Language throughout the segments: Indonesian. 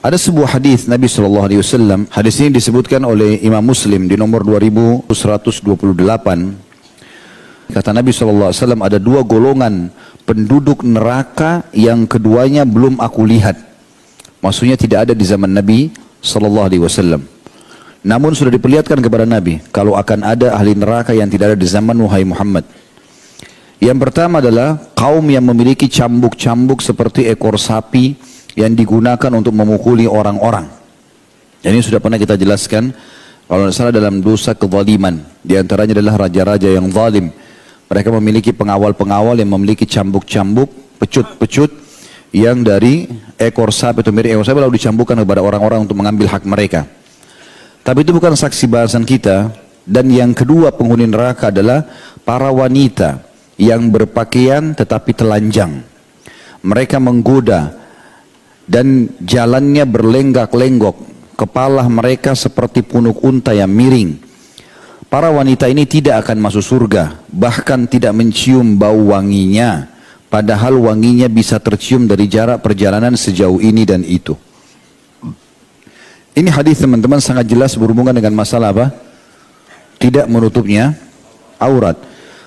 Ada sebuah hadis Nabi SAW, hadis ini disebutkan oleh Imam Muslim di nomor 2128. Kata Nabi SAW, ada dua golongan penduduk neraka yang keduanya belum aku lihat. Maksudnya tidak ada di zaman Nabi SAW. Namun sudah diperlihatkan kepada Nabi, kalau akan ada ahli neraka yang tidak ada di zaman wahai Muhammad. Yang pertama adalah kaum yang memiliki cambuk-cambuk seperti ekor sapi yang digunakan untuk memukuli orang-orang. Dan ini sudah pernah kita jelaskan, kalau tidak salah dalam dosa kezaliman. Di antaranya adalah raja-raja yang zalim. Mereka memiliki pengawal-pengawal yang memiliki cambuk-cambuk, pecut-pecut yang dari ekor sapi atau mirip ekor sapi lalu dicambukkan kepada orang-orang untuk mengambil hak mereka. Tapi itu bukan saksi bahasan kita. Dan yang kedua penghuni neraka adalah para wanita yang berpakaian tetapi telanjang. Mereka menggoda dan jalannya berlenggak-lenggok, kepala mereka seperti punuk unta yang miring. Para wanita ini tidak akan masuk surga, bahkan tidak mencium bau wanginya, padahal wanginya bisa tercium dari jarak perjalanan sejauh ini dan itu. Ini hadis teman-teman sangat jelas berhubungan dengan masalah apa? Tidak menutupnya aurat.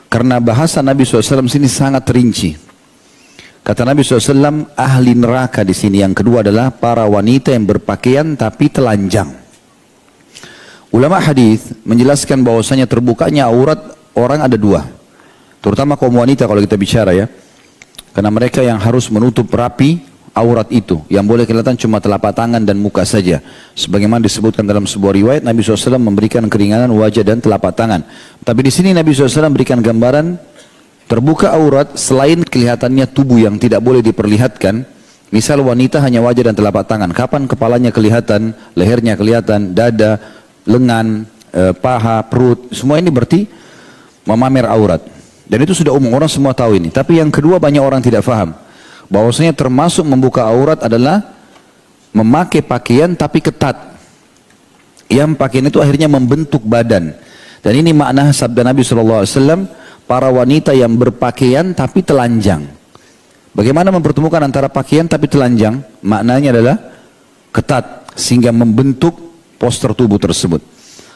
Karena bahasa Nabi SAW sini sangat rinci. Kata Nabi SAW, ahli neraka di sini yang kedua adalah para wanita yang berpakaian tapi telanjang. Ulama hadis menjelaskan bahwasanya terbukanya aurat orang ada dua. Terutama kaum wanita kalau kita bicara ya. Karena mereka yang harus menutup rapi aurat itu. Yang boleh kelihatan cuma telapak tangan dan muka saja. Sebagaimana disebutkan dalam sebuah riwayat, Nabi SAW memberikan keringanan wajah dan telapak tangan. Tapi di sini Nabi SAW memberikan gambaran terbuka aurat selain kelihatannya tubuh yang tidak boleh diperlihatkan. Misal wanita hanya wajah dan telapak tangan. Kapan kepalanya kelihatan, lehernya kelihatan, dada, lengan, paha, perut. Semua ini berarti memamer aurat. Dan itu sudah umum, orang semua tahu ini. Tapi yang kedua banyak orang tidak faham. Bahwasanya termasuk membuka aurat adalah memakai pakaian tapi ketat. Yang pakaian itu akhirnya membentuk badan. Dan ini makna sabda Nabi SAW, para wanita yang berpakaian tapi telanjang. Bagaimana mempertemukan antara pakaian tapi telanjang? Maknanya adalah ketat sehingga membentuk poster tubuh tersebut.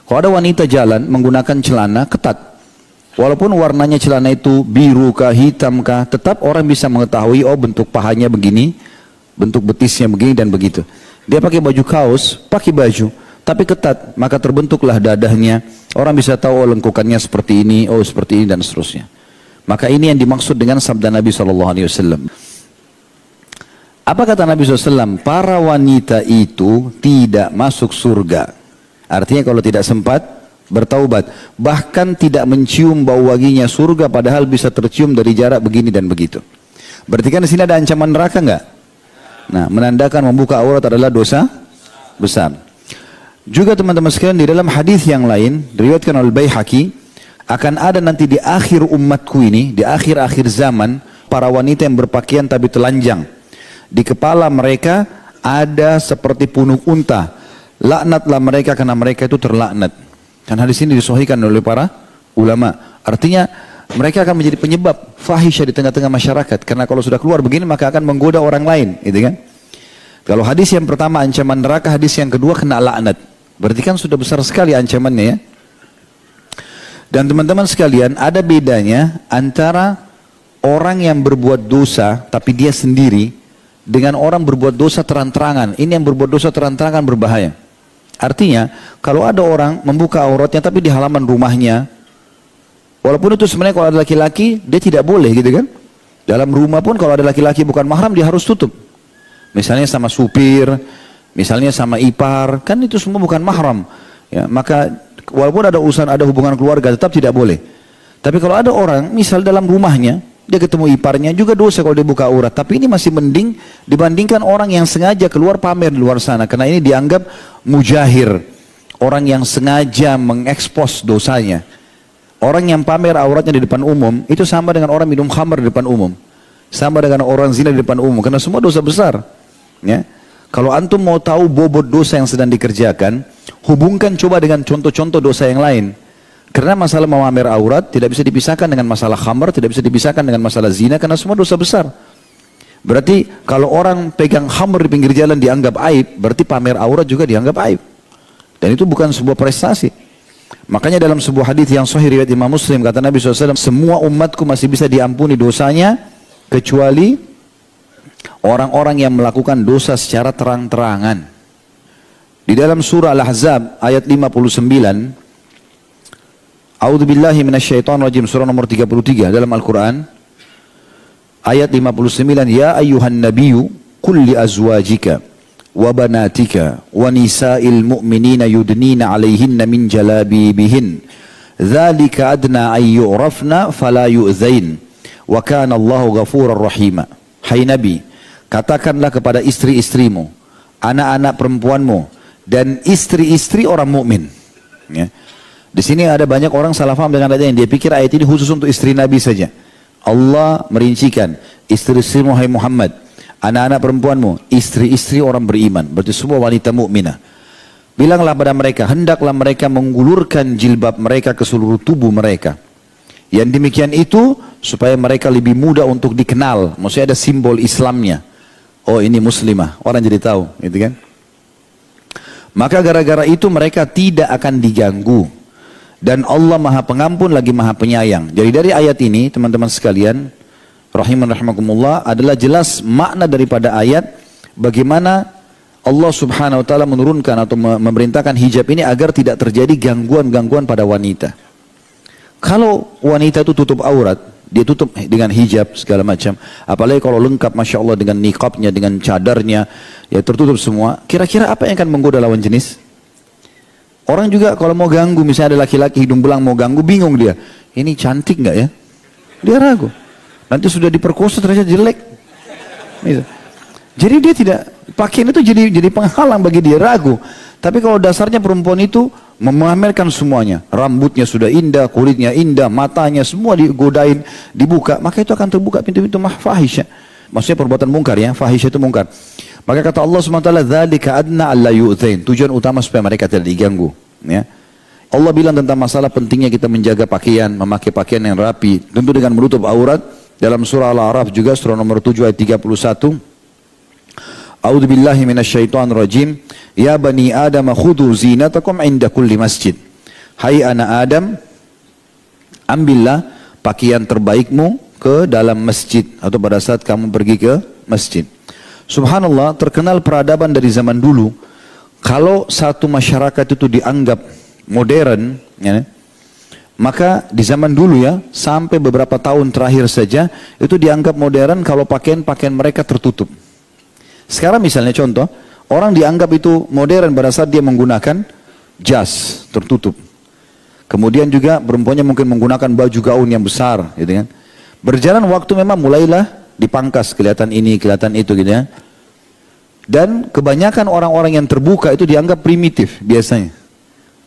Kalau ada wanita jalan menggunakan celana ketat, walaupun warnanya celana itu biru kah, hitam kah, tetap orang bisa mengetahui, oh bentuk pahanya begini, bentuk betisnya begini dan begitu. Dia pakai baju kaos, pakai baju tapi ketat, maka terbentuklah dadahnya. Orang bisa tahu, oh lengkukannya seperti ini, oh seperti ini dan seterusnya. Maka ini yang dimaksud dengan sabda Nabi SAW. Apa kata Nabi SAW? Para wanita itu tidak masuk surga. Artinya kalau tidak sempat bertaubat, bahkan tidak mencium bau wanginya surga, padahal bisa tercium dari jarak begini dan begitu. Berarti kan di sini ada ancaman neraka enggak? Nah, menandakan membuka aurat adalah dosa besar. Juga teman-teman sekalian di dalam hadis yang lain diriwayatkan oleh Baihaqi, akan ada nanti di akhir umatku ini, di akhir-akhir zaman, para wanita yang berpakaian tapi telanjang. Di kepala mereka ada seperti punuk unta. Laknatlah mereka karena mereka itu terlaknat. Dan hadis ini disahihkan oleh para ulama. Artinya mereka akan menjadi penyebab fahisyah di tengah-tengah masyarakat. Karena kalau sudah keluar begini maka akan menggoda orang lain, gitu kan? Kalau hadis yang pertama ancaman neraka, hadis yang kedua kena laknat. Berarti kan sudah besar sekali ancamannya ya. Dan teman-teman sekalian, ada bedanya antara orang yang berbuat dosa tapi dia sendiri dengan orang berbuat dosa terang-terangan. Ini yang berbuat dosa terang-terangan berbahaya. Artinya, kalau ada orang membuka auratnya tapi di halaman rumahnya, walaupun itu sebenarnya kalau ada laki-laki, dia tidak boleh gitu kan. Dalam rumah pun kalau ada laki-laki bukan mahram, dia harus tutup. Misalnya sama supir, misalnya sama ipar, kan itu semua bukan mahram. Ya, maka walaupun ada urusan, ada hubungan keluarga, tetap tidak boleh. Tapi kalau ada orang, misal dalam rumahnya, dia ketemu iparnya, juga dosa kalau dia buka aurat. Tapi ini masih mending dibandingkan orang yang sengaja keluar pamer di luar sana. Karena ini dianggap mujahir. Orang yang sengaja mengekspos dosanya. Orang yang pamer auratnya di depan umum, itu sama dengan orang minum khamar di depan umum. Sama dengan orang zina di depan umum. Karena semua dosa besar. Ya. Kalau antum mau tahu bobot dosa yang sedang dikerjakan, hubungkan coba dengan contoh-contoh dosa yang lain. Karena masalah memamer aurat tidak bisa dipisahkan dengan masalah khamar, tidak bisa dipisahkan dengan masalah zina, karena semua dosa besar. Berarti kalau orang pegang khamr di pinggir jalan dianggap aib, berarti pamer aurat juga dianggap aib. Dan itu bukan sebuah prestasi. Makanya dalam sebuah hadis yang sahih riwayat Imam Muslim, kata Nabi SAW, semua umatku masih bisa diampuni dosanya, kecuali orang-orang yang melakukan dosa secara terang-terangan. Di dalam surah Al-Ahzab ayat 59, A'udzubillahi minasyaitonirrajim, surah nomor 33 dalam Al-Quran, ayat 59, Ya ayyuhan nabiyyu qul li azwajika wa banatika wa nisa'il mu'minina yudnina 'alaihinna min jalabibihin dzalika adna ay yu'rafna fala yu'zain wa kana Allahu ghafurar rahima. Hai Nabi, katakanlah kepada istri-istrimu, anak-anak perempuanmu, dan istri-istri orang mukmin. Ya. Di sini ada banyak orang salah paham dengan ayat ini. Dia pikir ayat ini khusus untuk istri Nabi saja. Allah merincikan, istri-istri Muhammad Muhammad, anak-anak perempuanmu, istri-istri orang beriman. Berarti semua wanita mukminah. Bilanglah pada mereka, hendaklah mereka menggulurkan jilbab mereka ke seluruh tubuh mereka. Yang demikian itu supaya mereka lebih mudah untuk dikenal. Maksudnya ada simbol Islamnya. Oh ini muslimah, orang jadi tahu, gitu kan? Maka gara-gara itu mereka tidak akan diganggu. Dan Allah maha pengampun lagi maha penyayang. Jadi dari ayat ini teman-teman sekalian, rahimakumullah, adalah jelas makna daripada ayat bagaimana Allah subhanahu wa ta'ala menurunkan atau memerintahkan hijab ini agar tidak terjadi gangguan-gangguan pada wanita. Kalau wanita itu tutup aurat, dia tutup dengan hijab segala macam, apalagi kalau lengkap Masya Allah dengan niqabnya, dengan cadarnya, ya tertutup semua, kira-kira apa yang akan menggoda lawan jenis? Orang juga kalau mau ganggu, misalnya ada laki-laki hidung belang mau ganggu, bingung dia. Ini cantik nggak ya? Dia ragu. Nanti sudah diperkosa ternyata jelek. Gitu. Jadi dia tidak, pakaian itu jadi penghalang bagi dia, ragu. Tapi kalau dasarnya perempuan itu memamerkan semuanya. Rambutnya sudah indah, kulitnya indah, matanya semua digodain, dibuka. Maka itu akan terbuka pintu-pintu fahisya. Maksudnya perbuatan mungkar ya, fahisya itu mungkar. Maka kata Allah SWT, dzalika adna alla yu'thain. Tujuan utama supaya mereka tidak diganggu. Ya. Allah bilang tentang masalah pentingnya kita menjaga pakaian, memakai pakaian yang rapi, tentu dengan menutup aurat. Dalam surah Al-A'raf juga, surah nomor 7 ayat 31. A'udzubillahi minasyaitonirrajim. Ya bani Adam khudhu zinatakum inda kulli masjid. Hai anak Adam, ambillah pakaian terbaikmu ke dalam masjid atau pada saat kamu pergi ke masjid. Subhanallah, terkenal peradaban dari zaman dulu. Kalau satu masyarakat itu dianggap modern, ya, maka di zaman dulu ya, sampai beberapa tahun terakhir saja, itu dianggap modern kalau pakaian-pakaian mereka tertutup. Sekarang misalnya contoh, orang dianggap itu modern pada saat dia menggunakan jas tertutup. Kemudian juga perempuannya mungkin menggunakan baju gaun yang besar, gitu kan. Berjalan waktu memang mulailah dipangkas, kelihatan ini, kelihatan itu gitu ya. Dan kebanyakan orang-orang yang terbuka itu dianggap primitif biasanya.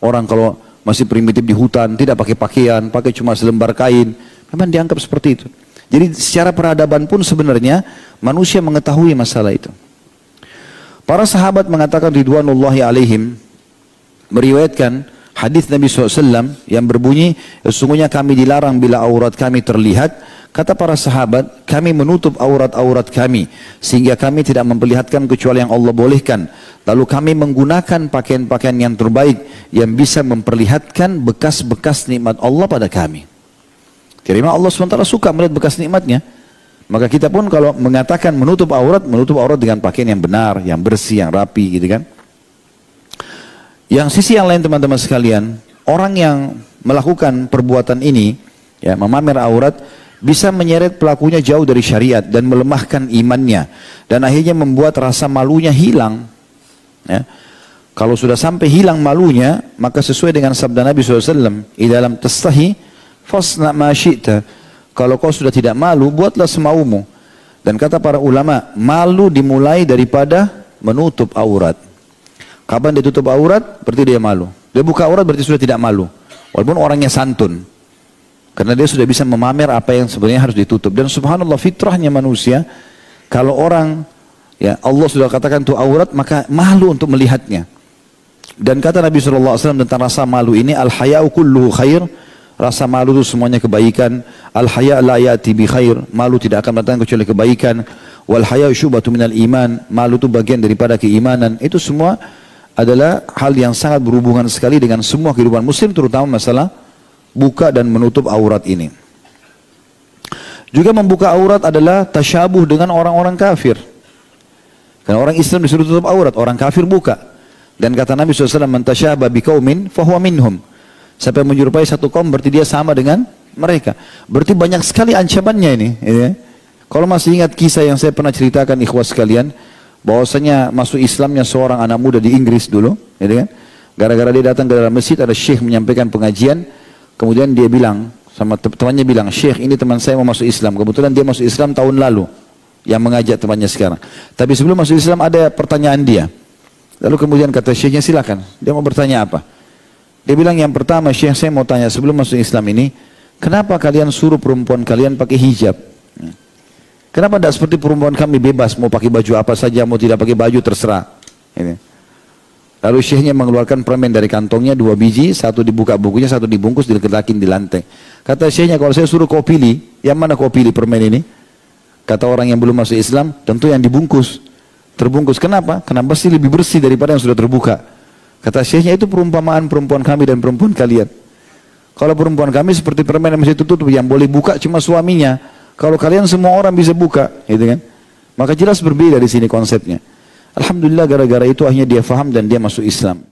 Orang kalau masih primitif di hutan, tidak pakai pakaian, pakai cuma selembar kain, memang dianggap seperti itu. Jadi secara peradaban pun sebenarnya manusia mengetahui masalah itu. Para sahabat mengatakan ridwanullahi alaihim, meriwayatkan hadis Nabi SAW yang berbunyi, sesungguhnya kami dilarang bila aurat kami terlihat. Kata para sahabat, kami menutup aurat-aurat kami sehingga kami tidak memperlihatkan kecuali yang Allah bolehkan. Lalu kami menggunakan pakaian-pakaian yang terbaik yang bisa memperlihatkan bekas-bekas nikmat Allah pada kami. Karena Allah SWT suka melihat bekas nikmatnya. Maka kita pun kalau mengatakan menutup aurat dengan pakaian yang benar, yang bersih, yang rapi gitu kan. Yang sisi yang lain teman-teman sekalian, orang yang melakukan perbuatan ini, ya, memamer aurat, bisa menyeret pelakunya jauh dari syariat dan melemahkan imannya. Dan akhirnya membuat rasa malunya hilang. Ya. Kalau sudah sampai hilang malunya, maka sesuai dengan sabda Nabi SAW, "Idalam tastahi, fasna ma syi'ta." Kalau kau sudah tidak malu, buatlah semaumu. Dan kata para ulama, malu dimulai daripada menutup aurat. Kapan dia tutup aurat, berarti dia malu. Dia buka aurat, berarti sudah tidak malu. Walaupun orangnya santun. Karena dia sudah bisa memamer apa yang sebenarnya harus ditutup. Dan subhanallah, fitrahnya manusia, kalau orang, ya Allah sudah katakan itu aurat, maka malu untuk melihatnya. Dan kata Nabi SAW tentang rasa malu ini, al-haya'u kulluhu khair. Rasa malu itu semuanya kebaikan. Al-haya' la ya'ti bi khair. Malu tidak akan datang kecuali kebaikan. Wal haya'u syu'batun minal iman, malu itu bagian daripada keimanan. Itu semua adalah hal yang sangat berhubungan sekali dengan semua kehidupan muslim, terutama masalah buka dan menutup aurat ini. Juga membuka aurat adalah tasyabuh dengan orang-orang kafir. Karena orang Islam disuruh tutup aurat, orang kafir buka. Dan kata Nabi SAW, "Man tasyabah biqaumin fahuwa minhum." Siapa yang menyerupai satu kaum berarti dia sama dengan mereka. Berarti banyak sekali ancamannya ini. Ya. Kalau masih ingat kisah yang saya pernah ceritakan ikhwas sekalian, bahwasanya masuk Islamnya seorang anak muda di Inggris dulu, ya kan? Gara-gara dia datang ke dalam masjid, ada syekh menyampaikan pengajian, kemudian dia bilang sama temannya bilang, "Syekh, ini teman saya mau masuk Islam." Kebetulan dia masuk Islam tahun lalu, yang mengajak temannya sekarang. Tapi sebelum masuk Islam ada pertanyaan dia. Lalu kemudian kata syekhnya, "Silakan." Dia mau bertanya apa? Dia bilang, "Yang pertama, Syekh, saya mau tanya sebelum masuk Islam ini, kenapa kalian suruh perempuan kalian pakai hijab? Kenapa tidak seperti perempuan kami bebas, mau pakai baju apa saja, mau tidak pakai baju terserah." Ini. Lalu syekhnya mengeluarkan permen dari kantongnya 2 biji, satu dibuka bukunya, satu dibungkus, diletakin di lantai. Kata syekhnya, "Kalau saya suruh kau pilih, yang mana kau pilih permen ini?" Kata orang yang belum masuk Islam, "Tentu yang dibungkus." Terbungkus. Kenapa? Karena pasti lebih bersih daripada yang sudah terbuka. Kata syekhnya, itu perumpamaan perempuan kami dan perempuan kalian. Kalau perempuan kami seperti permen yang masih tutup, yang boleh buka cuma suaminya. Kalau kalian semua orang bisa buka, gitu kan? Maka jelas berbeda di sini konsepnya. Alhamdulillah gara-gara itu akhirnya dia faham dan dia masuk Islam.